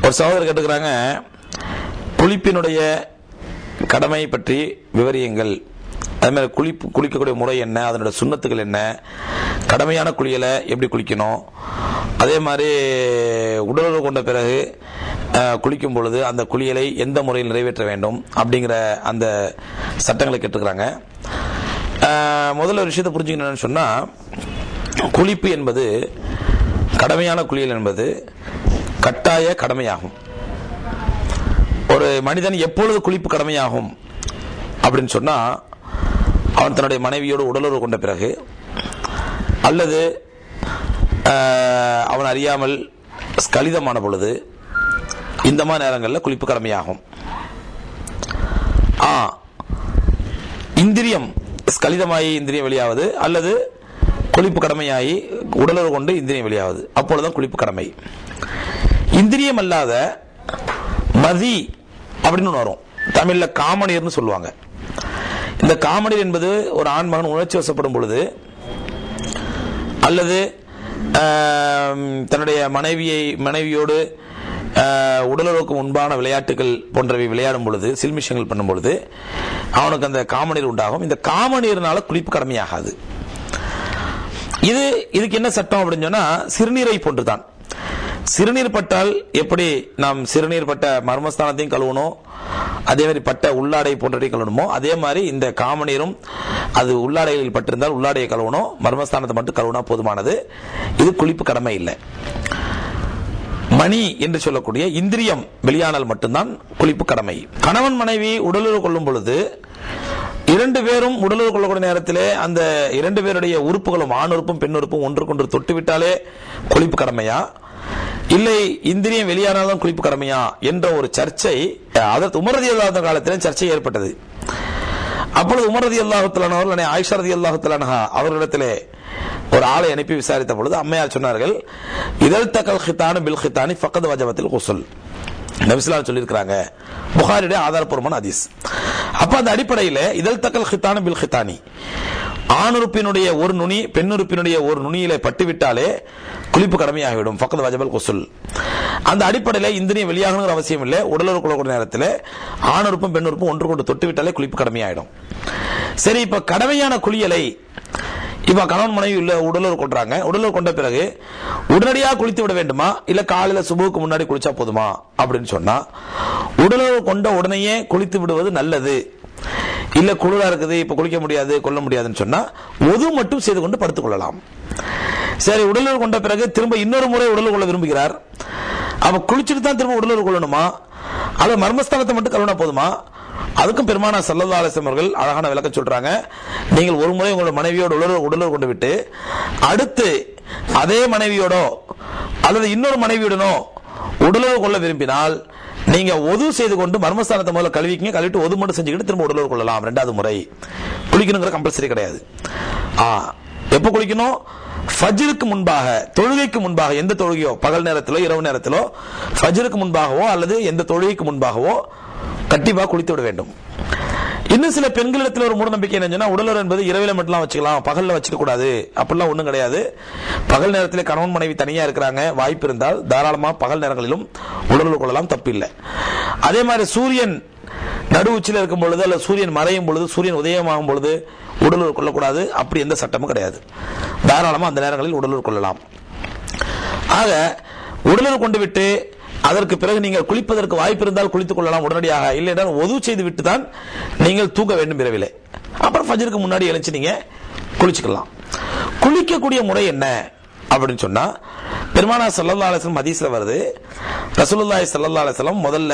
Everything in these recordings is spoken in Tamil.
ஒரு சகோதரர் கேட்டுக்கிறாங்க, குளிப்பினுடைய கடமை பற்றி விவரியுங்கள். அதே மாதிரி குளிக்கக்கூடிய முறை என்ன, அதனுடைய சுண்ணத்துகள் என்ன, கடமையான குளியலை எப்படி குளிக்கணும், அதே மாதிரி உடலுறவு கொண்ட பிறகு குளிக்கும் பொழுது அந்த குளியலை எந்த முறையில் நிறைவேற்ற வேண்டும் அப்படிங்கிற அந்த சட்டங்களை கேட்டுக்கிறாங்க. முதல்ல ஒரு விஷயத்தை புரிஞ்சுக்கணும்னு சொன்னா, குளிப்பு என்பது, கடமையான குளியல் என்பது கட்டாய கடமையாகும். ஒரு மனிதன் எப்பொழுது குளிப்பு கடமையாகும் அப்படின்னு சொன்னா, அவன் தன்னுடைய மனைவியோடு உடலுறவு கொண்ட பிறகு, அல்லது அவன் அறியாமல் ஸ்கலிதமான பொழுது, இந்த மாதிரி நேரங்களில் குளிப்பு கடமையாகும். இந்திரியம் ஸ்கலிதமாகி இந்திரியம் வெளியாவது, அல்லது குளிப்பு கடமையாகி உடலுறவு கொண்டு இந்திரியம் வெளியாவது, அப்பொழுதுதான் குளிப்பு கடமை. இந்திரியம் அல்லாத மதி அப்படின்னு வரும், தமிழ்ல காமநீர்னு சொல்லுவாங்க. இந்த காமநீர் என்பது ஒரு ஆண் மகன் உணர்ச்சி வசப்படும் பொழுது, அல்லது தன்னுடைய மனைவியோடு உடலுறவுக்கு முன்பான விளையாட்டுகள் போன்றவை விளையாடும் பொழுது, சில்மிஷங்கள் பண்ணும் பொழுது அவனுக்கு அந்த காமநீர் உண்டாகும். இந்த காமநீர்னால குளிப்பு கடமையாகாது. இதுக்கு என்ன சட்டம் அப்படின்னு சொன்னா, சிறுநீரை போன்றுதான். சிறுநீர் பட்டால் எப்படி நாம் சிறுநீர் பட்ட மர்மஸ்தானத்தையும் கழுவணும், அதே மாதிரி பட்ட உள்ளாடை போன்றவை கழுவணுமோ, அதே மாதிரி இந்த காமநீரும் அது உள்ளாடைகளில் பட்டிருந்தால் உள்ளாடையை கழுவணும், மர்மஸ்தானத்தை மட்டும் கழுவுனா போதுமானது. இது குளிப்பு கடமை இல்லை. மணி என்று சொல்லக்கூடிய இந்திரியம் வெளியானால் மட்டும்தான் குளிப்பு கடமை. கணவன் மனைவி உடலுறவு கொள்ளும் பொழுது, இரண்டு பேரும் உடலுறவு கொள்ளக்கூடிய நேரத்திலே அந்த இரண்டு பேருடைய உறுப்புகளும், ஆண் உறுப்பும் பெண் உறுப்பும் ஒன்றுக்கொன்று தொட்டுவிட்டாலே குளிப்பு கடமையா, இல்லை இந்திரியம் வெளியானால்தான் குளிப்பு கடமையா என்ற ஒரு சர்ச்சை அதற்கு உமர் ரலியல்லாஹு காலத்திலே சர்ச்சை ஏற்பட்டது. அப்பொழுது உமர் ரலியல்லாஹு தஆலா அவர்கள் ஆயிஷா ரலியல்லாஹு தஆலா அவர்களிடத்திலே ஒரு ஆளை அனுப்பி விசாரித்த பொழுது அம்மையார் சொன்னார்கள், இதழ் தகல் ஹிதானு பில் ஹிதானி ஃபக்கத் வஜபத்தில் குஸ்ல். நபி ஸல்லல்லாஹு அலைஹி சொல்லியிருக்கிறாங்க, புகாரியுடைய ஆதாரப்பூர்வமான ஹதீஸ். அப்ப அந்த அடிப்படையில் இதழ் தகல் ஹிதானு பில் ஹிதானி, ஆணுறுப்பினுடைய ஒரு நுனி பெண்ணுறுப்பினுடைய ஒரு நுனியிலே பட்டுவிட்டாலே குளிப்பு கடமையாகிவிடும், ஃபக்கத் வஜபல் குஸ்ல். அந்த அடிப்படையில் இந்திரியம் வெளியாகணுங்கிற அவசியம் இல்லை. உடலுறவு கொள்ளக்கூடிய நேரத்தில் ஆணுறுப்பும் பெண்ணுறுப்பும் ஒன்று கொண்டு தொட்டுவிட்டாலே குளிப்பு கடமையாயிடும். சரி, இப்ப கடமையான குளியலை இப்ப கணவன் மனைவி உடலுறவு கொள்றாங்க. உடலுறவு கொண்ட பிறகு உடனடியாக குளித்து விட வேண்டுமா, இல்ல காலையில சுபுக்கு முன்னாடி குளிச்சா போதுமா அப்படின்னு சொன்னா, உடலுறவு கொண்ட உடனேயே குளித்து விடுவது நல்லது. இல்ல குளிரா இருக்குது, இப்ப குளிக்க முடியாது கொள்ள முடியாதுன்னு சொன்னா ஒது மட்டும் செய்து கொண்டு படுத்துக் கொள்ளலாம். சரி, உடலுறவு கொண்ட பிறகு திரும்ப இன்னொரு முறை உடலுறவு கொள்ள விரும்புகிறார். அவ குளிச்சுட்டு தான் திரும்ப உடலுறவு கொள்ளணுமா, அல்லது மர்மஸ்தானத்தை மட்டும் கழுவினா போதுமா? அதுக்கும் பெருமானார் ஸல்லல்லாஹு அலைஹி வஸல்லம் அவர்கள் அழகான விளக்கம் சொல்றாங்க. நீங்கள் ஒரு முறை உங்களோட மனைவியோட உடலுறவு கொண்டு விட்டு அடுத்து அதே மனைவியோட அல்லது இன்னொரு மனைவியுடனோ உடலுறவு கொள்ள விரும்பினால் நீங்க ஒது செய்து கொண்டு மர்மஸ்தானத்தை முதல்ல கழுவிக்கங்க, கழுவிட்டு ஒது மட்டும் செஞ்சுக்கிட்டு திரும்ப உடலுறவு கொள்ளலாம். ரெண்டாவது முறை குளிக்கணுங்கிற கம்பல்சரி கிடையாது. எப்ப குளிக்கணும்? ஃபஜ்ருக்கு முன்பாக, தொழுகைக்கு முன்பாக. எந்த தொழுகையோ, பகல் நேரத்திலோ இரவு நேரத்திலோ ஃபஜ்ருக்கு முன்பாகவோ அல்லது எந்த தொழுகைக்கு முன்பாகவோ கண்டிப்பாக குளித்து விட வேண்டும். இன்னும் சில பெண்களிடத்தில் ஒரு மூட நம்பிக்கை என்னன்னா, உடலுறவு என்பது இரவில மட்டும் வச்சுக்கலாம், பகல்ல வச்சுக்க கூடாது. அப்படிலாம் ஒண்ணும் கிடையாது. பகல் நேரத்தில் கணவன் மனைவி தனியா இருக்கிறாங்க, வாய்ப்பு இருந்தால் தாராளமா பகல் நேரங்களிலும் உடலுறவு கொள்ளலாம், தப்பில்லை. அதே மாதிரி சூரியன் நடு உச்சியில் இருக்கும் பொழுது அல்லது சூரியன் மறையும் பொழுது, சூரியன் உதயமாகும் பொழுது உடலுறவு கொள்ளக்கூடாது. அப்படி எந்த சட்டமும் கிடையாது. தாராளமா அந்த நேரங்களில் உடலுறவு கொள்ளலாம். ஆக உடலுறவு கொண்டு விட்டு அதற்கு பிறகு நீங்கள் குளிப்பதற்கு வாய்ப்பு இருந்தால் குளித்துக் கொள்ளலாம் உடனடியாக. இல்லை என்றால் ஒது செய்து விட்டு தான் நீங்கள் தூங்க வேண்டும் இரவிலே. அப்புறம் ஃபஜ்ருக்கு முன்னாடி எழுந்து நீங்க குளிச்சுக்கலாம். குளிக்கக்கூடிய முறை என்ன அப்படின்னு சொன்னா, பெருமானார் ஸல்லல்லாஹு அலைஹி வஸல்லம் ஹதீஸ்ல வருது, ரசூலுல்லாஹி ஸல்லல்லாஹு அலைஹி வஸல்லம் முதல்ல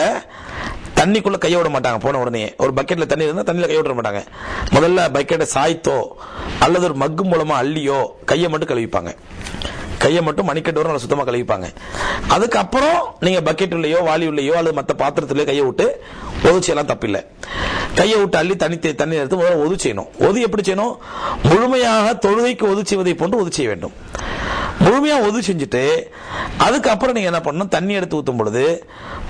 தண்ணிக்குள்ள கைய விட மாட்டாங்க. போன உடனே ஒரு பக்கெட்ல தண்ணி இருந்தா தண்ணியில கைய விட மாட்டாங்க. முதல்ல பக்கெட்டை சாய்த்தோ அல்லது ஒரு மக்கு மூலமா அள்ளியோ கையை மட்டும் கழுவிப்பாங்க. கையை மட்டும் மணிக்கட்டு வரை நல்லா சுத்தமா கழுவிப்பாங்க. அதுக்கப்புறம் நீங்க பக்கெட் உள்ளயோ வாளி உள்ளயோ அல்லது மற்ற பாத்திரத்திலேயோ கையை விட்டு ஒது செய்யலாம், தப்பில்லை. கையை விட்டு அள்ளி தண்ணி எடுத்து முதல்ல ஒது செய்யணும். ஒது எப்படி செய்யணும்? முழுமையாக தொழுகைக்கு ஒது செய்வதை போன்று ஒது செய்ய வேண்டும். முழுமையா ஒது செஞ்சுட்டு அதுக்கப்புறம் நீங்க என்ன பண்ணணும், தண்ணி எடுத்து ஊத்தும் பொழுது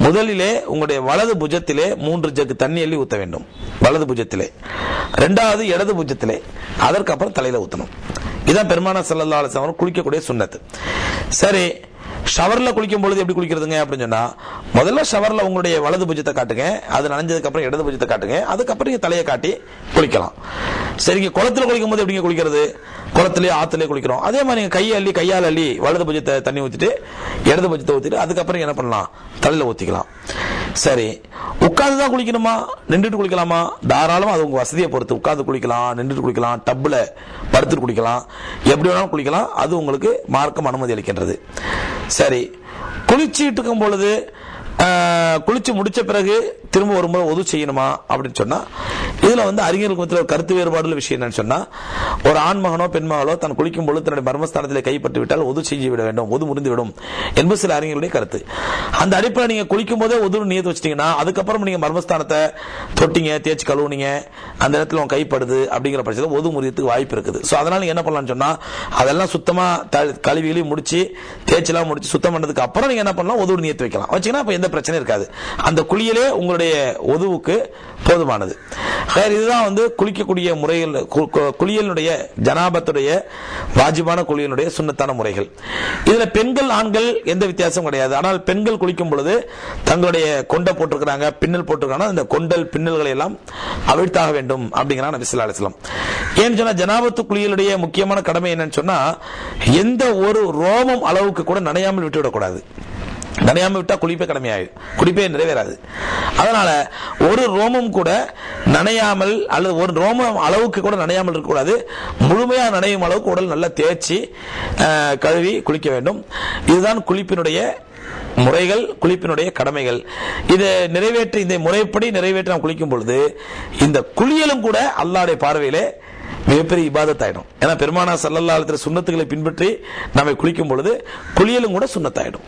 முதலிலே உங்களுடைய வலது புஜத்திலே 3 ஜக்கு தண்ணி அள்ளி ஊத்த வேண்டும். வலது புஜத்திலே, இரண்டாவது இடது புஜத்திலே, அதற்கப்புறம் தலையில ஊத்தணும். இதான் பெருமானார் ஸல்லல்லாஹு அலைஹி வஸல்லம் குளிக்கக்கூடிய சுன்னத்து. சரி, ஷவர்ல குளிக்கும் பொழுது எப்படி குளிக்கிறதுங்க அப்படின்னு சொன்னா, முதல்ல ஷவர்ல உங்களுடைய வலது புஜத்தை காட்டுங்க, அது நனைஞ்சதுக்கு அப்புறம் இடது புஜத்தை காட்டுங்க, அதுக்கப்புறம் நீங்க தலையை காட்டி குளிக்கலாம். சரிங்க. குளத்துல குளிக்கும் போது எப்படிங்க குளிக்கிறது? குளத்திலேயே ஆத்திலே குளிக்கிறோம், அதே மாதிரி நீங்க கையால் அள்ளி வலது புஜத்தை தண்ணி ஊத்திட்டு இடது புஜத்தை ஊத்திட்டு அதுக்கப்புறம் என்ன பண்ணலாம், தலையில ஊத்திக்கலாம். சரி, உட்கார்ந்து தான் குளிக்கணுமா, நின்றுட்டு குளிக்கலாமா? தாராளமா அது உங்க வசதியை பொறுத்து. உட்கார்ந்து குளிக்கலாம், நின்றுட்டு குளிக்கலாம், டப்புல படுத்துட்டு குளிக்கலாம், எப்படி வேணாலும் குளிக்கலாம். அது உங்களுக்கு மார்க்கம் அனுமதி அளிக்கின்றது. சரி, குளிச்சுட்டு இருக்கும் பொழுது குளிச்சு முடிச்ச பிறகு திரும்ப ஒரு முறை ஒது செய்யணுமா அப்படின்னு சொன்னா, இதுல அறிஞர்களுக்கு மத்தியில் ஒரு கருத்து வேறுபாடுள்ள விஷயம் என்னன்னு சொன்னா, ஒரு ஆண் மகனோ பெண் மகளோ தன் குளிக்கும் பொழுது தன்னுடைய மர்மஸ்தானத்தில் கைப்பற்றி விட்டால் ஒது செய்ய விட வேண்டும், ஒது முறிந்து விடும் என்பது சில அறிஞர்களுடைய கருத்து. அந்த அடிப்படையில் நீங்க குளிக்கும் போதே ஒது நியத்து வச்சிட்டீங்கன்னா, அதுக்கப்புறம் நீங்க மர்மஸ்தானத்தை தொட்டிங்க, தேய்ச்சி கழுவுனீங்க, அந்த இடத்துல உங்க கைப்படுது அப்படிங்கிற பட்சத்தில் ஒது முறியத்துக்கு வாய்ப்பு இருக்குது. ஸோ அதனால நீங்க என்ன பண்ணலாம்னு சொன்னா, அதெல்லாம் சுத்தமா கழுவிகளையும் முடிச்சு தேய்ச்சலாம் முடிச்சு சுத்தம் பண்ணதுக்கு அப்புறம் நீங்க என்ன பண்ணலாம், ஒது நியத்து வைக்கலாம். வச்சீங்கன்னா அப்ப எந்த பிரச்சனை இருக்காது. அந்த குளியலே உங்களுடைய ஒதுவுக்கு போதுமானது. இதுதான் குளிக்கக்கூடிய முறைகள், குளியலுடைய ஜனாபத்துடைய வாஜிபான குளியலுடைய சுன்னத்தான முறைகள். இதுல பெண்கள் ஆண்கள் எந்த வித்தியாசம் கிடையாது. ஆனால் பெண்கள் குளிக்கும் பொழுது தங்களுடைய கொண்டை போட்டிருக்கிறாங்க, பின்னல் போட்டிருக்காங்க, இந்த கொண்டல் பின்னல்களை எல்லாம் அவிழ்த்தாக வேண்டும் அப்படிங்கிறாங்க நபி ஸல்லல்லாஹு அலைஹி வஸல்லம். ஏன்னு சொன்னா, ஜனாபத்து குளியலுடைய முக்கியமான கடமை என்னன்னு சொன்னா, எந்த ஒரு ரோமம் அளவுக்கு கூட நனையாமல் விட்டுவிடக்கூடாது. நனையாம விட்டா குளிப்பே கடமையாயிடும், குளிப்பே நிறைவேறாது. அதனால ஒரு ரோமம் கூட நனையாமல், அல்லது ஒரு ரோமம் அளவுக்கு கூட நனையாமல் இருக்கக்கூடாது. முழுமையா நனையும் அளவுக்கு உடல் நல்லா தேய்ச்சி கழுவி குளிக்க வேண்டும். இதுதான் குளிப்பினுடைய முறைகள், குளிப்பினுடைய கடமைகள். இதை நிறைவேற்றி, இந்த முறைப்படி நிறைவேற்றி நாம் குளிக்கும் பொழுது இந்த குளியலும் கூட அல்லாஹ்வுடைய பார்வையிலே மிகப்பெரிய இபாதத்தாயிடும். ஏன்னா பெருமானார் ஸல்லல்லாஹு அலைஹி வஸல்லம் சுன்னத்துகளை பின்பற்றி நம்மை குளிக்கும் பொழுது குளியலும் கூட சுன்னத்தாயிடும்.